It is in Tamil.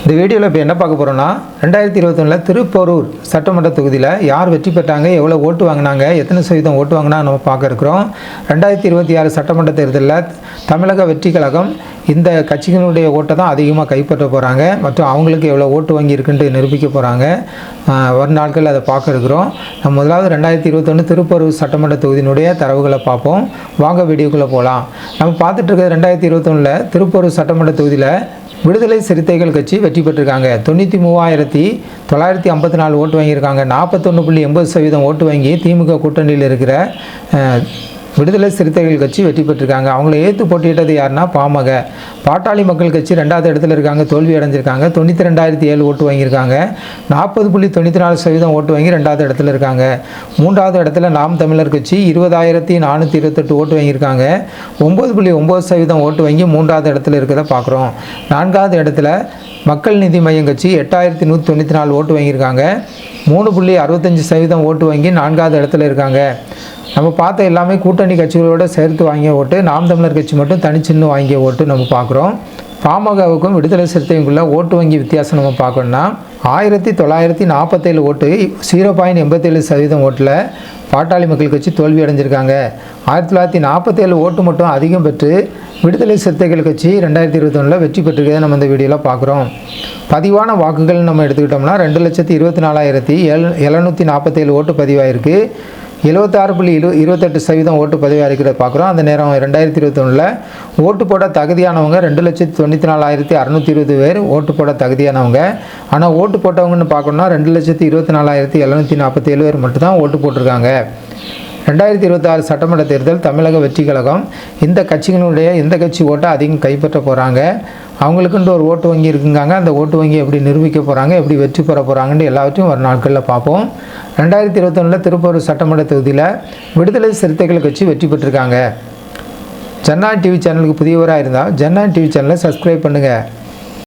இந்த வீடியோவில் இப்போ என்ன பார்க்க போகிறோன்னா 2021 திருப்போரூர் சட்டமன்ற தொகுதியில் யார் வெற்றி பெற்றாங்க, எவ்வளோ ஓட்டு வாங்கினாங்க, எத்தனை சதவீதம் ஓட்டு வாங்கினா நம்ம பார்க்க இருக்கிறோம். 2026 சட்டமன்ற தேர்தலில் தமிழக வெற்றி கழகம் இந்த கட்சிகளுடைய ஓட்டை தான் அதிகமாக கைப்பற்ற போகிறாங்க மற்றும் அவங்களுக்கு எவ்வளோ ஓட்டு வாங்கி இருக்குன்ட்டு நிரூபிக்க போகிறாங்க. வரும் நாட்கள் அதை பார்க்க இருக்கிறோம். நம்ம முதலாவது 2021 திருப்போரூர் சட்டமன்ற தொகுதியினுடைய தரவுகளை பார்ப்போம். வாங்க வீடியோக்குள்ளே போகலாம். நம்ம பார்த்துட்டு இருக்கிறது 2021 திருப்போரூர் சட்டமன்ற தொகுதியில் விடுதலை சிறுத்தைகள் கட்சி வெற்றி பெற்றிருக்காங்க. 93,954 ஓட்டு வாங்கியிருக்காங்க. 41.80% ஓட்டு வாங்கி திமுக கூட்டணியில் இருக்கிற விடுதலை சிறுத்தைகள் கட்சி வெற்றி பெற்றிருக்காங்க. அவங்கள ஏற்று போட்டியிட்டது யாருன்னா பாட்டாளி மக்கள் கட்சி 2வது இடத்துல இருக்காங்க, தோல்வி அடைஞ்சிருக்காங்க. 92,007 ஓட்டு வாங்கியிருக்காங்க. 40.94% ஓட்டு வாங்கி 2வது இடத்துல இருக்காங்க. 3வது இடத்துல நாம் தமிழர் கட்சி 20,428 ஓட்டு வாங்கியிருக்காங்க. 9.9% ஓட்டு வாங்கி 3வது இடத்துல இருக்கிறத பார்க்குறோம். 4வது இடத்துல மக்கள் நீதி மையம் கட்சி 8,194 ஓட்டு வாங்கியிருக்காங்க. 3.65% ஓட்டு வாங்கி 4வது இடத்துல இருக்காங்க. நம்ம பார்த்த எல்லாமே கூட்டணி கட்சிகளோடு சேர்த்து வாங்கிய ஓட்டு. நாம் தமிழர் கட்சி மட்டும் தனிச்சின்னு வாங்கிய ஓட்டு நம்ம பார்க்குறோம். பாமகவுக்கும் விடுதலை சிறுத்தைக்குள்ள ஓட்டு வங்கி வித்தியாசம் நம்ம பார்க்கணுன்னா 1947 ஓட்டு 0.87% ஓட்டில் பாட்டாளி மக்கள் கட்சி தோல்வி அடைஞ்சிருக்காங்க. 1947 ஓட்டு மட்டும் அதிகம் பெற்று விடுதலை சிறுத்தைகள் கட்சி 2021 வெற்றி பெற்றிருக்கிறத நம்ம இந்த வீடியோவில் பார்க்குறோம். பதிவான வாக்குகள் நம்ம எடுத்துக்கிட்டோம்னா 2,24,747 ஓட்டு பதிவாயிருக்கு. 76.28% ஓட்டு பதிவாக இருக்கிறத பார்க்குறோம். அந்த நேரம் 2021 ஓட்டு போட தகுதியானவங்க 2,94,620 பேர் ஓட்டு போட தகுதியானவங்க. ஆனால் ஓட்டு போட்டவங்கன்னு பார்க்கணுன்னா 2,24,747 பேர் மட்டும்தான் ஓட்டு போட்டிருக்காங்க. 2026 சட்டமன்ற தேர்தல் தமிழக வெற்றி கழகம் இந்த கட்சிகளுடைய எந்த கட்சி ஓட்டை அதிகம் கைப்பற்ற போகிறாங்க, அவங்களுக்குன்ட்டு ஒரு ஓட்டு வங்கி இருக்குங்காங்க. அந்த ஓட்டு வங்கி எப்படி நிரூபிக்க போகிறாங்க, எப்படி வெற்றி பெற போகிறாங்கன்னு எல்லாவற்றையும் ஒரு நாட்களில் பார்ப்போம். 2021 திருப்பூர் சட்டமன்ற தொகுதியில் விடுதலை சிறுத்தைகள் கட்சி வெற்றி பெற்றிருக்காங்க. ஜன்னா டிவி சேனலுக்கு புதியவராக இருந்தால் ஜன்னா டிவி சேனலை சப்ஸ்கிரைப் பண்ணுங்கள்.